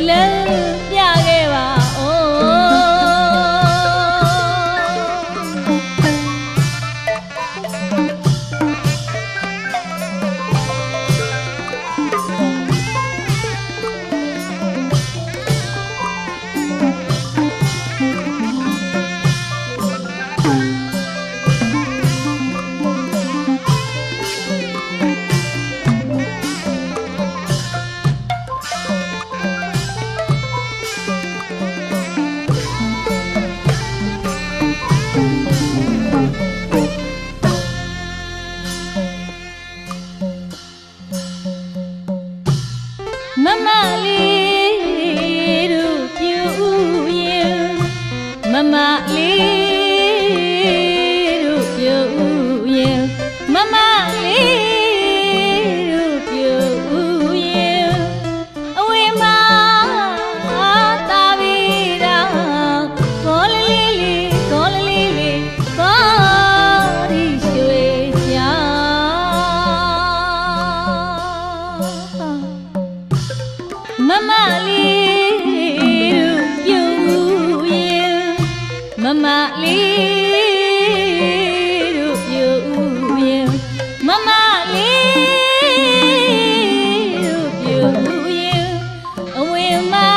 Love, yeah, လေးတို့ပြုရင်မမလေးတို့ပြုရင်အဝေးမှာတာဗီရာကောလလေးလေးကောလလေးလေးကောဒီရွှေရှာမမလေးတို့ပြုရင်မမလေးတို့ပြုရင်မမလေးတို့ပြုရင်အဝေးမှာ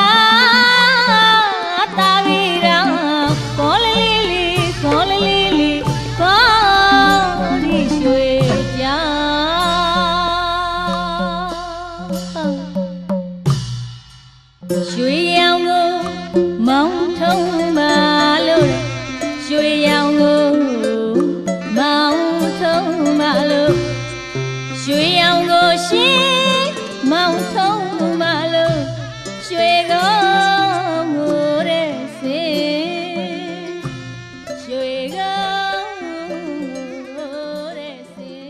တာဗီရာကောလလေးလေးကောလလေးလေးကောဒီရွှေရှာရွှေရောင်ကိုမောင်းထုံးပါလို့ရွှေရောင်ကိုမောင်းထုံးပါလို့ရွှေရောင်ကိုရှင်မောင်းထုံးပါလို့ရွှေကိုငိုတဲ့စင်ရွှေကိုငိုတဲ့စင်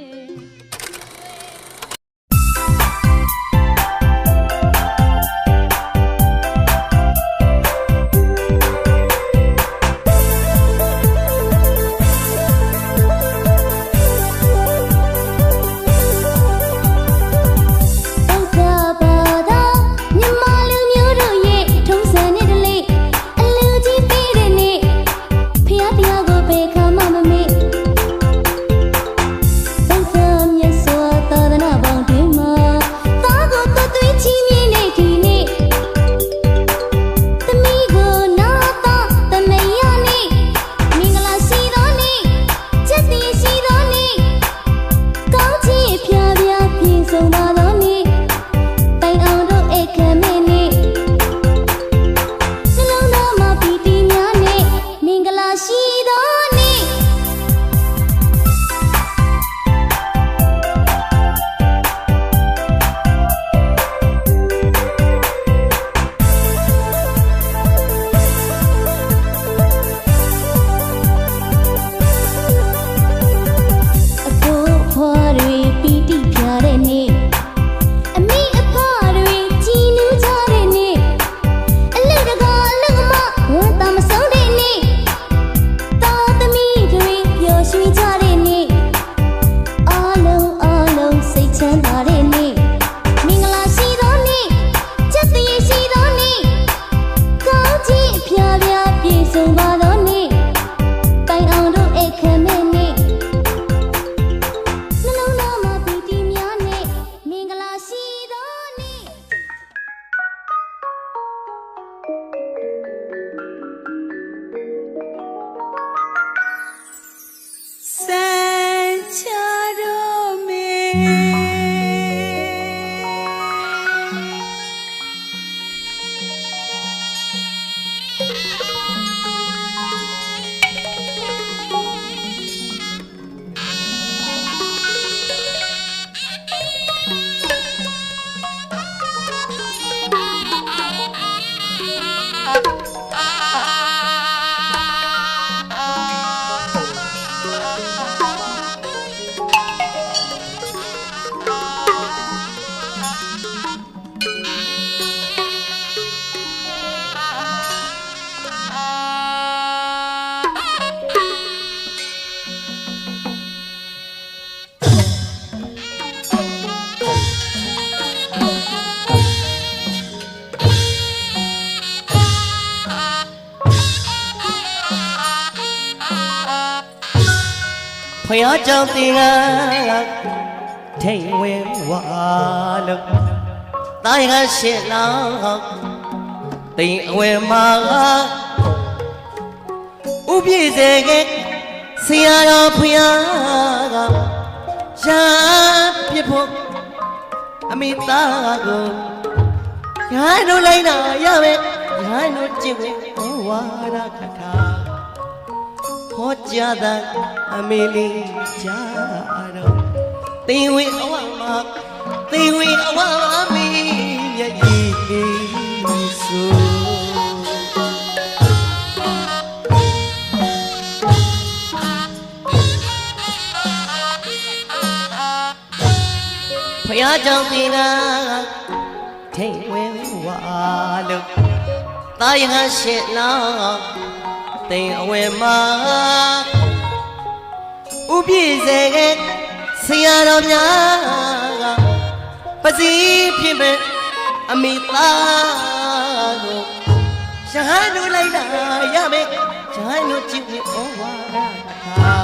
ဖယားကြောင့်တင်ကထိန်ဝင်ဝါလို့တာရရှိလောက်တင်အဝဲမှာဥပြည့်စေကဆရာတော်ဖယားကရှာပြဖို့အမိသားကိုရိုင်းတို့လိုက်တာရမယ်ရိုင်းတို့ကြည့်ဝင်ဝါရခထာဟောကြားတဲ့အမေလေးကြားတော့တင်ဝင်အဝမှာတင်ဝင်အဝမီမြတ်ကြီးဆို ယားကြောင့်တင်ကထိန်ဝင်ဝါလို့တာယဟရှင်းလောတင်အဝဲမှာဥပြည့်စေခဲ့ဆရာတော်များကပစီဖြစ်မဲ့အမိသားကိုရဟန်းတို့လိုက်လာရမယ်ရဟန်းတို့ကြည့်ပြီးဩဝါဒတာ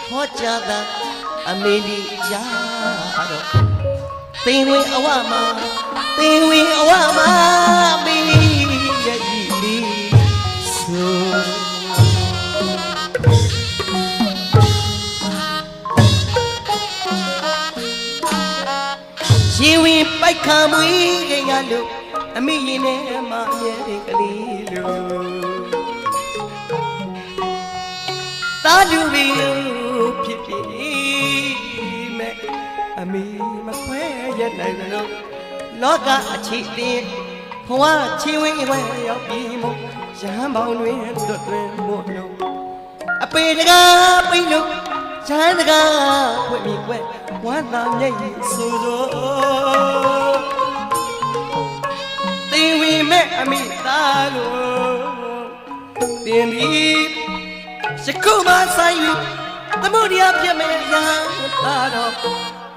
ဟောကြားတာအမေဒီရာတော့တင်ဝင်အဝမှာတင်ဝင်အဝမှာမီရဲ့ဤလီဆိုရှင်ဝင်ပိုက်ခံမွေးကြရလို့အမိရင်ထဲမှာအမြဲတည်းကလေးလို့တာလူပြီးဖြစ်ဖြစ်မဲ့အမိမခွဲရနိုင်လို့လောကအချစ်တင်ဘဝချင်းဝင်းဝဲရောက်ပြီးမို့ရဟန်းပေါင်းတွင်တွတ်တွင်မို့လို့အပေတကားပိတ်လို့ရဟန်းတကားဖွင့်ပြီးကွယ်ဝမ်းသာမျက်ရည်ဆိုတော့တင်ဝီမဲ့အမိသားကိုတင်ပြီးစကုမဆိုင်ယူသမုဒိယပြမဲ့ရဟန်းသားတော့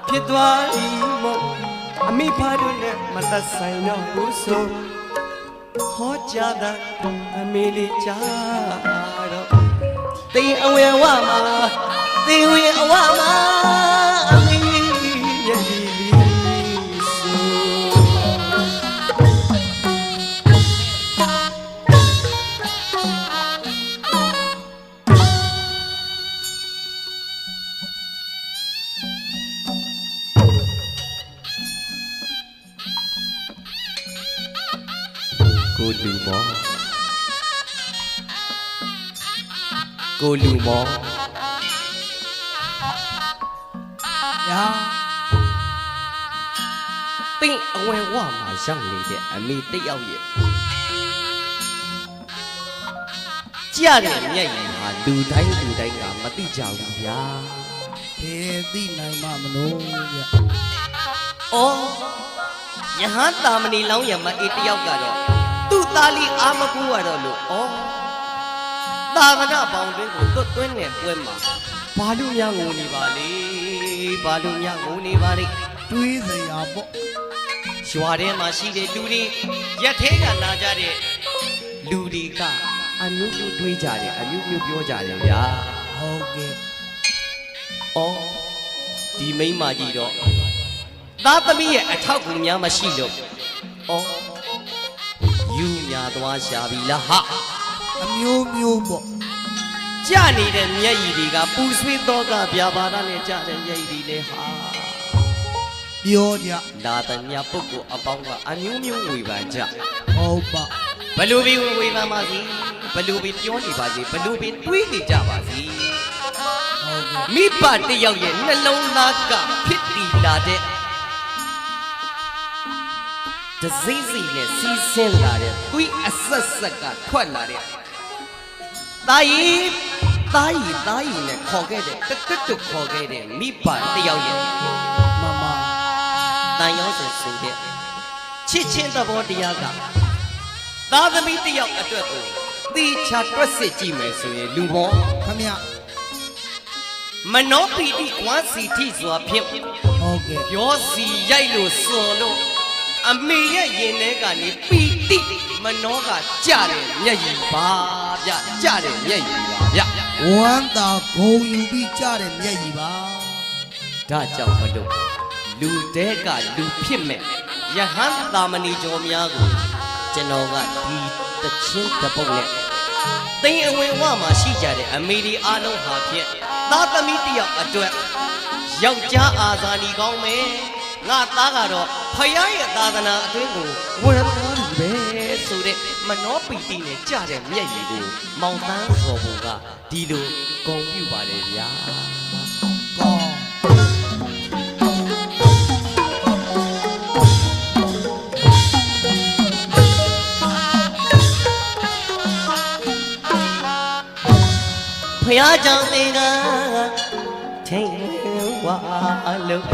ဖြစ်သွားပြီမို့အမိဖားတို့နဲ့မသက်ဆိုင်တော့ဘူးဆိုဟောကြားတာအမေလေးကြားတော့တင်အဝဲဝမှာတင်ဝင်အဝမှာအမေရဲ့ဒီလီဆိုကိုလူမောကိုလူမောညာတင်းအဝဲဝမှာရောက်နေတဲ့အမေတယောက်ရဲ့ကြရတဲ့မျက်ရည်ဟာလူတိုင်းကမသိကြဘူးဗျာဘယ်သိနိုင်မှမလို့ဗျ။အော်ယဟန်တာမဏီလောင်းရမအေးတယောက်ကတော့သူ့သားလေးအာမကူရတော့လို့အော်သာဝနာပေါင်းတွင်းကိုသွတ်သွင်းတဲ့ပွဲမှာဘာလို့များငုံနေပါလေဘာလို့များငုံနေပါလေတွေးစရာပေါ့ရွာထဲမှာရှိတဲ့လူတွေရက်ထဲကလာကြတဲ့လူတွေကအမျိုးမျိုးတွေးကြတယ်အမျိုးမျိုးပြောကြတယ်ဗျာဟုတ်ကဲ့အော်ဒီမိန်းမကြီးတော့သားသမီးရဲ့အထောက်အကူများမရှိလို့အော်ယူညာသွားရှာပြီလားဟာအမျိုးမျိုးပေါ့ကြနေတဲ့မျက်ရည်တွေကပူဆွေးတော့ကဗျာပါဒနဲ့ကြတဲ့မျက်ရည်တွေလေဟာပြောကြလာတဲ့ညပုဂ္ဂိုလ်အပေါင်းကအမျိုးမျိုးဝေဖန်ကြဟုတ်ပါဘလူပြီးဝေဖန်ပါစီဘလူပြီးပြောနေပါစီဘလူပြီးတွေးနေကြပါစီဟုတ်ကဲ့မိဘတယောက်ရဲ့နှလုံးသားကဖြစ်တည်လာတဲ့ဒစိမ့်စိနဲ့စီးဆင်းလာတဲ့သွေးအဆက်ဆက်ကထွက်လာတဲ့သားရီနဲ့ခေါ်ခဲ့တဲ့တွတ်ခေါ်ခဲ့တဲ့မိဘတယောက်ရဲ့မမတန်ရောဆိုတဲ့ချစ်ချင်းသဘောတရားကသားသမီးတယောက်အတွက်ကိုသေချာတွက်စစ်ကြည့်မယ်ဆိုရင်လူဘောခမရမနောပီတိဝါစီတိစွာဖြင့်ဟုတ်ကဲ့ပြောစီရိုက်လို့စွန်လို့အမေရဲ့ရင်ထဲကနေပီတိမနောကကြတယ်မျက်ရည်ပါဗျကြတယ်မျက်ရည်ပါဗျဝမ်းသာဂုံယူပြီးကြတယ်မျက်ရည်ပါဒါကြောင့်မလို့လူတဲကလူဖြစ်မဲ့ယဟန်သာမဏေကျော်များကိုကျွန်တော်ကဒီတချင်းတပုတ်နဲ့သိအဝင်ဝမှာရှိကြတဲ့အမေဒီအားလုံးဟာဖြင့်သားသမီးတယောက်အတွက်ယောက်ျားအာဇာနည်ကောင်းမယ်ငါသားကတော့ဖယားရဲ့သာသနာအတွင်းကိုဝင်သွားပြီပဲဆိုတဲ့မနောပီတိနဲ့ကြတဲ့မျက်ရည်ကိုမောင်တန်းစော်ဘုံကဒီလိုဂုဏ်ပြုပါတယ်ဗျာကောဖယားကြောင့်သင်ကထိန်ဝါလို့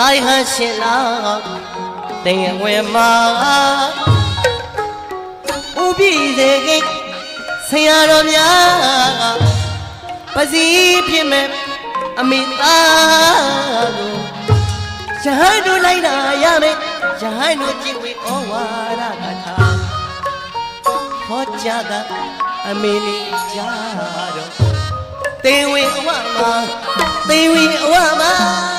တိုင်းဟန်ရှင်လာတင်ဝင်မှာဥပိစေကိဆရာတော်များပစီဖြစ်မဲ့အမိသားကိုရဟန်းတို့လိုက်တာရမယ်ရဟန်းတို့ကြည်ဝေဩဝါဒကထာဟောကြားတာအမေလေးကြားတော့သေဝေအဝမှာသေဝေအဝမှာ